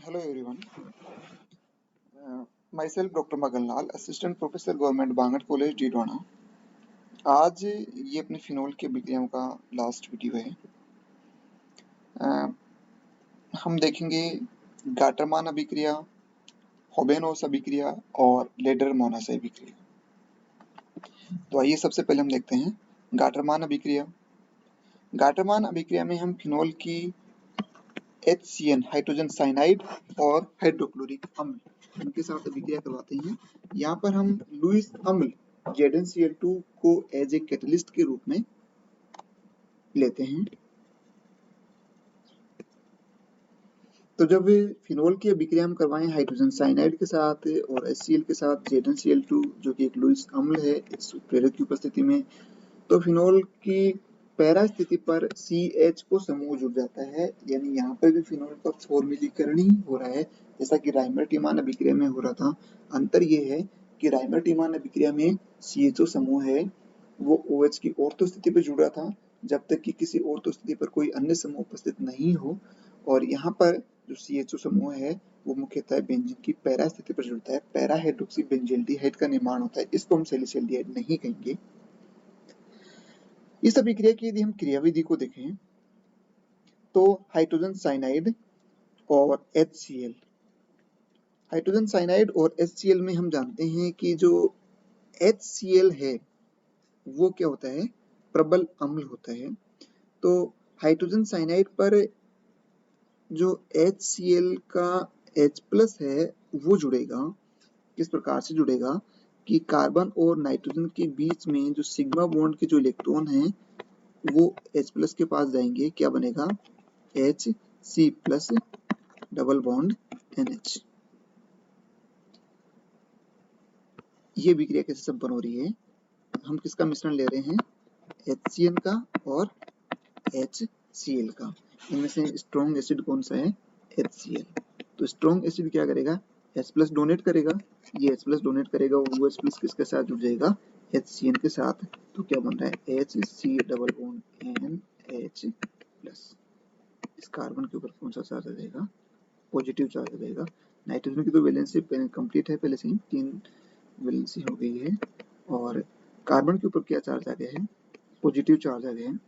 Hello everyone. Myself Dr. Magan Lal, Assistant Professor Government Bangur college Didwana. आज ये अपने phenol के अभिक्रियाओं का लास्ट वीडियो है। हम देखेंगे गाटरमान अभिक्रिया, होबेनोस अभिक्रिया और लेडर-मोनास अभिक्रिया। तो आइए सबसे पहले हम देखते हैं गाटरमान अभिक्रिया। गाटरमान अभिक्रिया में हम फिनोल की HCN हाइड्रोजन साइनाइड और हाइड्रोक्लोरिक अम्ल इनके साथ अभिक्रिया करवाते हैं। यहाँ पर हम लुईस अम्ल ZnCl2 को एज ए कैटलिस्ट के रूप में लेते हैं। तो जब फिनोल की अभिक्रिया हम करवाएं हाइड्रोजन साइनाइड के साथ और HCl के साथ ZnCl2 जो कि एक लुईस अम्ल है इस उत्प्रेरक की उपस्थिति में, तो फिनोल की पैरा स्थिति पर CH समूह जुड़ जाता है, यानी यहाँ पर भी फिनोल का फॉर्मिलीकरण ही हो रहा है जैसा कि राइमर-टीमान अभिक्रिया में हो रहा था। अंतर ये है कि राइमर-टीमान अभिक्रिया में CHO समूह है वो OH की ऑर्थो स्थिति पर जुड़ रहा था जब तक कि किसी ऑर्थो स्थिति पर कोई अन्य समूह उपस्थित नहीं हो, और यहाँ पर जो CHO समूह है वो मुख्यतः बेंजीन की पैरा स्थिति पर जुड़ता है। पैरा हाइड्रोक्सी बेंजील्डिहाइड का निर्माण होता है, इसको हम सैलिसिल्डिहाइड नहीं कहेंगे। इस अभिक्रिया की यदि हम क्रियाविधि को देखें तो हाइड्रोजन साइनाइड और HCl, हाइड्रोजन साइनाइड और HCl में हम जानते हैं कि जो HCl है वो क्या होता है, प्रबल अम्ल होता है। तो हाइड्रोजन साइनाइड पर जो HCl का H+ है वो जुड़ेगा। किस प्रकार से जुड़ेगा कि कार्बन और नाइट्रोजन के बीच में जो सिग्मा बॉन्ड के जो इलेक्ट्रॉन हैं वो H+ के पास जाएंगे, क्या बनेगा Hc+ डबल बॉन्ड NH। ये विक्रिया कैसे संपन्न हो रही है, हम किसका मिश्रण ले रहे हैं, HCl का और HCl का। इनमें से स्ट्रॉन्ग एसिड कौन सा है, HCl। तो स्ट्रॉन्ग एसिड क्या करेगा, H+ डोनेट करेगा, ये H+ डोनेट करेगा और वो H+ किसके साथ जुड़ जाएगा, HCl के साथ। तो क्या बन रहा है Hc डबल बॉन्ड NH+। इस कार्बन के ऊपर कौन सा चार्ज आ जाएगा, पॉजिटिव चार्ज आ जाएगा। नाइट्रोजन की तो वैलेंसी कंप्लीट है, पहले से ही 3 वैलेंसी हो गई है, और कार्बन के ऊपर क्या चार्ज आ गया है, पॉजिटिव चार्ज आ गया है।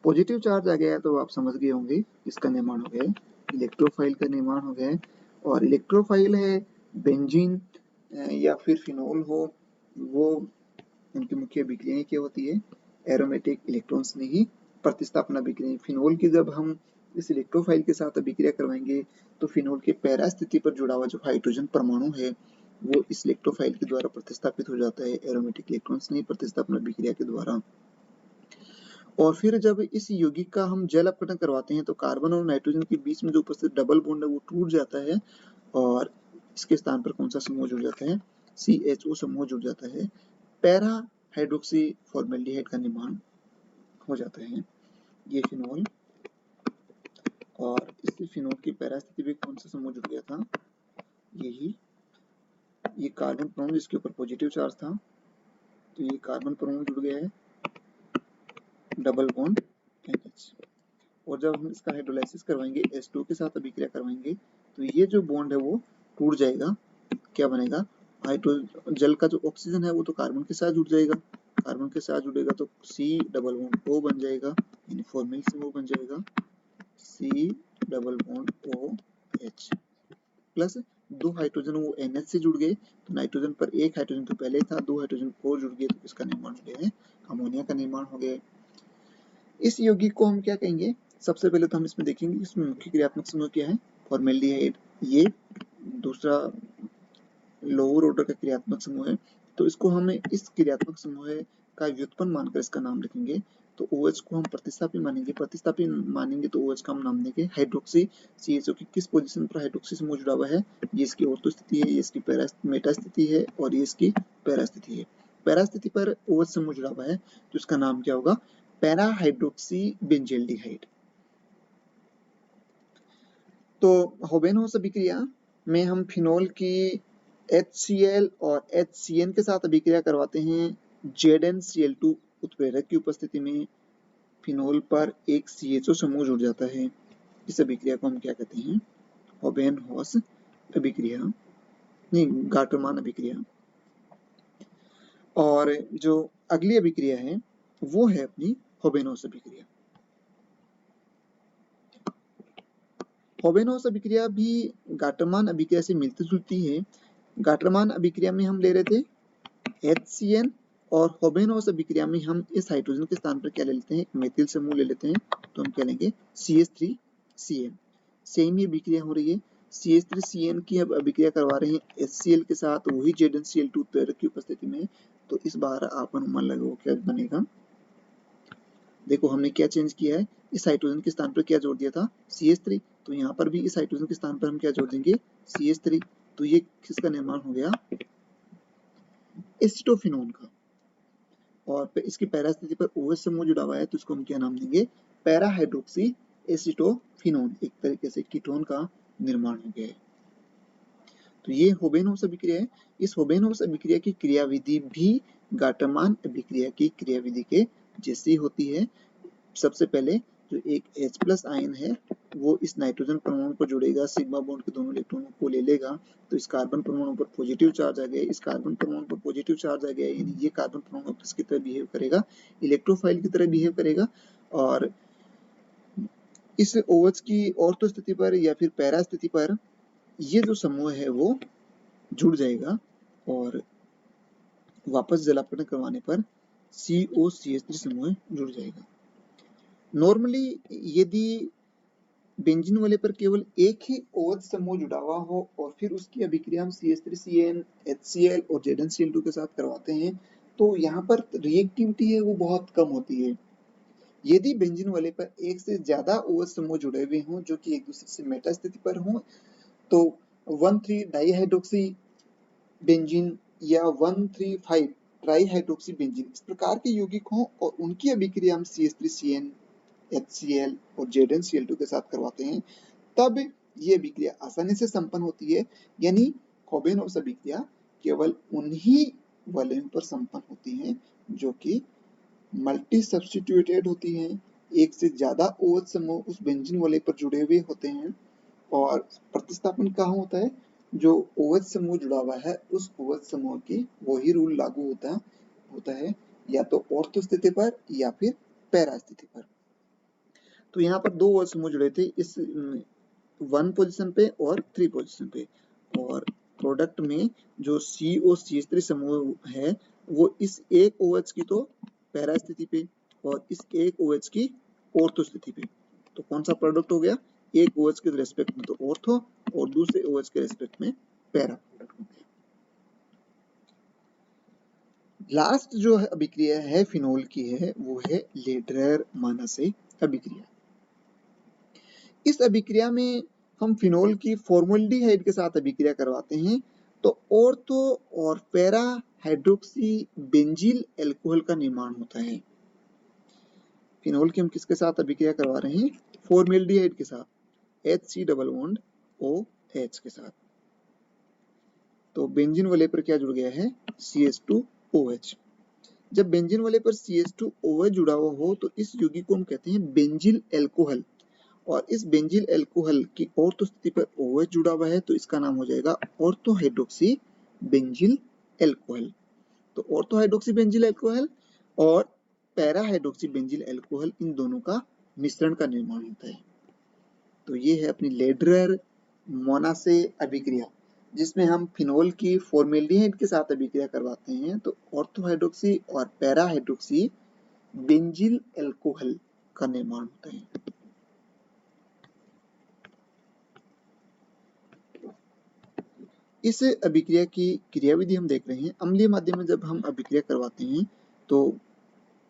पॉजिटिव चार्ज आ गया है तो आप समझ गए होंगे इसका निर्माण हो गया है, इलेक्ट्रोफाइल का निर्माण हो गया है। और इलेक्ट्रोफाइल है बेंजीन या फिर फिनोल हो, वो उनकी मुख्य अभिक्रियाएं क्या होती है, एरोमेटिक इलेक्ट्रॉन्स ने ही प्रतिस्थापन अभिक्रिया। फिनोल की जब हम इस इलेक्ट्रोफाइल के साथ अभिक्रिया करवाएंगे तो फिनोल के पैरा स्थिति पर जुड़ा हुआ जो हाइड्रोजन परमाणु है वो इस इलेक्ट्रोफाइल के द्वारा प्रतिस्थापित हो जाता है, एरोमेटिक इलेक्ट्रॉन्स ने प्रतिस्थापन अभिक्रिया के द्वारा। और फिर जब इस यौगिक का हम जल अपघटन करवाते हैं तो कार्बन और नाइट्रोजन के बीच में जो उपस्थित डबल बॉन्ड है वो टूट जाता है और इसके स्थान पर कौन सा समूह जुड़ जाता है, CHO समूह जुड़ जाता है। पैरा हाइड्रोक्सी फॉर्मेल्डिहाइड का निर्माण हो जाता है, ये फिनोल। और इस फिनोल की पैरा स्थिति में कौन सा समूह जुड़ गया था, यही ये कार्बन परमाणु जिसके ऊपर पॉजिटिव चार्ज था, तो ये कार्बन परमाणु जुड़ गया है डबल बॉन्ड NH। और जब हम इसका हाइड्रोलाइसिस करवाएंगे H2 के साथ अभिक्रिया करवाएंगे तो ये जो बॉन्ड है वो टूट जाएगा, क्या बनेगा, जल का जो ऑक्सीजन है वो तो कार्बन के साथ जुड़ जाएगा, कार्बन के साथ जुड़ेगा तो C डबल बॉन्ड O बन जाएगा, यानी फॉर्मिल समूह बन जाएगा C double bond OH plus 2 hydrogen वो NH से जुड़ गए, तो नाइट्रोजन पर एक हाइड्रोजन तो पहले था, 2 हाइड्रोजन और जुड़ गए तो इसका निर्माण हो गया है, अमोनिया का निर्माण हो गया। इस यौगिक को हम क्या कहेंगे, सबसे पहले तो हम इसमें देखेंगे इसमें मुख्य क्रियात्मक समूह क्या है, फॉर्मेल्डिहाइड, ये दूसरा लोअर ऑर्डर का क्रियात्मक समूह है। तो इसको हमें इस क्रियात्मक समूह का व्युत्पन्न मानकर इसका नाम रखेंगे। तो OH को हम प्रतिस्थापी मानेंगे, प्रतिस्थापी मानेंगे तो OH का हम नाम देंगे हाइड्रोक्सी। CHO की किस पोजीशन पर हाइड्रोक्सी समूह जुड़ा हुआ है, ये इसकी ऑर्थो स्थिति है, ये इसकी मेटा स्थिति है और ये इसकी पैरा स्थिति है। पैरा स्थिति पर OH समूह जुड़ा हुआ है तो इसका नाम क्या होगा, पैरा हाइड्रोक्सी बेंजील्डिहाइड। तो होबेनहोस अभिक्रिया में हम फिनोल की HCl और HCN के साथ अभिक्रिया करवाते हैं ZnCl2 उत्प्रेरक की उपस्थिति में। फिनोल पर एक CHO समूह जुड़ जाता है, इस अभिक्रिया को हम क्या कहते हैं, होबेनहॉस अभिक्रिया, नहीं गाटरमान अभिक्रिया। और जो अगली अभिक्रिया है वो है अपनी होबेनहॉस अभिक्रिया। होबेनहॉस अभिक्रिया भी गाटरमान अभिक्रिया से मिलती जुलती है। गाटरमान अभिक्रिया में हम ले रहे थे HCN और होबेनहॉस अभिक्रिया में हम इस हाइड्रोजन के स्थान पर क्या ले लेते हैं, मेथिल समूह ले लेते हैं, तो हम क्या लेंगे CH3CN। सेम ही अभिक्रिया हो रही है, CH3CN की अब अभिक्रिया करवा रहे हैं HCl के साथ, वही ZnCl2 उत्प्रेरक की उपस्थिति में। तो इस बार आप अनुमान लगाओ क्या बनेगा। देखो हमने क्या चेंज किया है, इस हाइड्रोजन के स्थान पर क्या जोड़ दिया था CH3, तो यहाँ पर भी इस हाइड्रोजन के स्थान पर हम क्या जोड़ देंगे CH3। तो ये किसका निर्माण हो गया, एसिटोफिनोन का। और इसकी पैरा स्थिति पर OH समूह जुड़ा हुआ है तो इसको हम क्या नाम देंगे, पैरा हाइड्रोक्सी एसिटोफिनोन। एक तरीके से कीटोन का निर्माण हो गया है। तो ये होबेनहॉस अभिक्रिया है। इस होबेनहॉस अभिक्रिया की क्रियाविधि भी गाटरमान अभिक्रिया की क्रियाविधि के जैसी होती है। सबसे पहले जो एक H+ आयन है वो इस नाइट्रोजन परमाणु को जोड़ेगा, सिग्मा बॉन्ड के दोनों इलेक्ट्रॉनों को ले लेगा, तो इस कार्बन परमाणु पर पॉजिटिव चार्ज आ गया, इस कार्बन परमाणु पर पॉजिटिव चार्ज आ गया, यानी ये कार्बन परमाणु किसकी तरह बिहेव करेगा, इलेक्ट्रोफाइल की तरह बिहेव करेगा। और इस OH की ऑर्थो स्थिति पर या फिर पैरा स्थिति पर ये जो समूह है वो जुड़ जाएगा और वापस जलापन करवाने पर COCH3 समूह जुड़ जाएगा। नॉर्मली यदि बेंजीन वाले पर केवल एक ही OH समूह जुड़ा हुआ हो और फिर उसकी अभिक्रिया हम CH3CN, HCl और ZnCl2 के साथ करवाते हैं तो यहाँ पर रिएक्टिविटी है वो बहुत कम होती है। यदि बेंजीन वाले पर एक से ज्यादा OH समूह जुड़े हुए हों जो कि एक दूसरे से मेटा स्थिति पर हों तो 1,3 डाइहाइड्रोक्सी बेंजीन या 1,3,5 ट्राइहाइड्रोक्सी बेंजीन इस प्रकार के यौगिक हों और उनकी अभिक्रिया हम CH3CN, HCl और ZnCl2 के साथ करवाते हैं तब ये अभिक्रिया आसानी से संपन्न होती है। यानी होबेनहॉस अभिक्रिया केवल उन्हीं वलयों पर संपन्न होती है जो कि मल्टी सब्स्टिट्यूटेड होती हैं, एक से ज्यादा OH समूह उस बेंजीन वाले पर जुड़े हुए होते हैं। और प्रतिस्थापन कहाँ होता है, जो OH समूह जुड़ा हुआ है उस OH समूह की वही रूल लागू होता है या तो ऑर्थो स्थिति पर या फिर पैरा स्थिति पर। तो यहाँ पर दो OH समूह जुड़े थे इस 1 पोजीशन पे और 3 पोजीशन पे, और प्रोडक्ट में जो COCH3 समूह है वो इस एक OH की तो पैरा स्थिति पे और इस एक OH की ऑर्थो स्थिति पे। तो कौन सा प्रोडक्ट हो गया, एक OH के रेस्पेक्ट में तो ऑर्थो और दूसरे OH के रेस्पेक्ट में पैरा प्रोडक्ट हो गया। लास्ट जो अभिक्रिया है फिनोल की है वो है लेडरर-मानासे अभिक्रिया। इस अभिक्रिया में हम फिनोल की फॉर्मल्डिहाइड के साथ अभिक्रिया करवाते हैं तो ऑर्थो और पैरा हाइड्रोक्सी बेंजील अल्कोहल का निर्माण होता है। फिनोल की हम किसके साथ अभिक्रिया करवा रहे हैं, फॉर्मल्डिहाइड के साथ, HC डबल बॉन्ड OH के साथ। तो बेंजीन वाले पर क्या जुड़ गया है, CH2OH। जब बेंजीन वाले पर CH2OH जुड़ा हुआ हो तो इस यौगिक को हम कहते हैं बेंजील अल्कोहल, और इस बेंजील अल्कोहल की ऑर्थो स्थिति पर OH जुड़ा हुआ है तो इसका नाम हो जाएगा ऑर्थो हाइड्रोक्सी बेंजील अल्कोहल। तो ऑर्थो हाइड्रोक्सी बेंजील अल्कोहल और पैरा हाइड्रोक्सी बेंजील अल्कोहल इन दोनों का मिश्रण का निर्माण होता है। तो ये है अपनी लेडरर-मोनासे अभिक्रिया जिसमें हम फिनोल की फॉर्मल्डिहाइड के साथ अभिक्रिया करवाते हैं तो ऑर्थो हाइड्रोक्सी और पैरा हाइड्रोक्सी बेंजील अल्कोहल का निर्माण होता है। इस अभिक्रिया की क्रियाविधि हम देख रहे हैं। अम्लीय माध्यम में जब हम अभिक्रिया करवाते हैं तो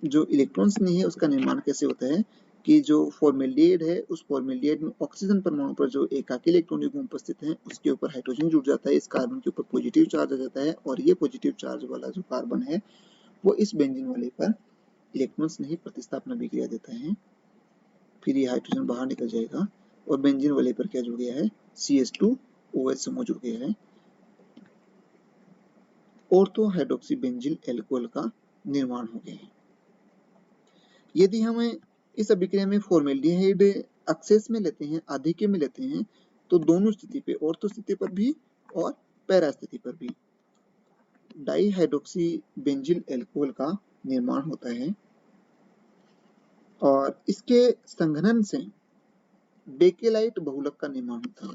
जो इलेक्ट्रॉन्स नहीं है उसका निर्माण कैसे होता है कि जो फॉर्मल्डिहाइड है उस फॉर्मल्डिहाइड में ऑक्सीजन परमाणु पर जो एकाकी इलेक्ट्रॉन युग्म उपस्थित है उसके ऊपर हाइड्रोजन जुड़ जाता है, इस कार्बन के ऊपर पॉजिटिव चार्ज आ जाता है और ये पॉजिटिव चार्ज वाला जो कार्बन है वो इस बेंजीन वाले पर इलेक्ट्रॉन्स नहीं प्रतिस्थापन अभिक्रिया देता है, फिर ये हाइड्रोजन बाहर निकल जाएगा और बेंजीन वाले पर क्या जुड़ गया है, CH2OH समूह जुड़ गया है, ऑर्थो हाइड्रोक्सी बेंजील अल्कोहल का निर्माण हो गया है। यदि हम इस अभिक्रिया में फॉर्मल्डिहाइड एक्सेस में लेते हैं, आधिक्य में लेते हैं, तो दोनों स्थिति पे, ऑर्थो स्थिति पर भी और पैरा स्थिति पर भी डाईहाइड्रोक्सी बेंजिल एल्कोहल का निर्माण होता है और इसके संघनन से बेकेलाइट बहुलक का निर्माण होता है।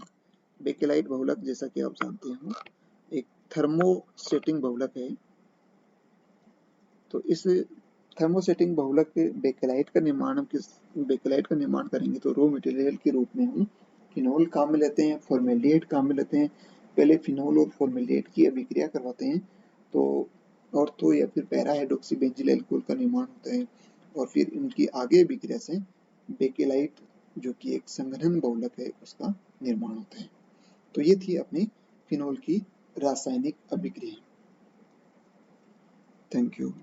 बेकेलाइट बहुलक जैसा कि आप जानते हो एक थर्मोसेटिंग बहुलक है। तो इस थर्मोसेटिंग बहुलक के बेकेलाइट का निर्माण हम किस बेकेलाइट का निर्माण करेंगे तो रो मटेरियल के रूप में हम फिनोल काम में लेते हैं, फॉर्मेल्डिहाइड काम में लेते हैं। पहले फिनोल और फॉर्मेल्डिहाइड की अभिक्रिया करवाते हैं तो ऑर्थो या फिर पैरा हाइड्रोक्सी बेंजिल एल्कोहल का निर्माण होता है और फिर इनकी आगे अभिक्रिया से बेकेलाइट जो कि एक संघनन बहुलक है उसका निर्माण होता है। तो ये थी अपनी फिनोल की रासायनिक अभिक्रिया। Thank you.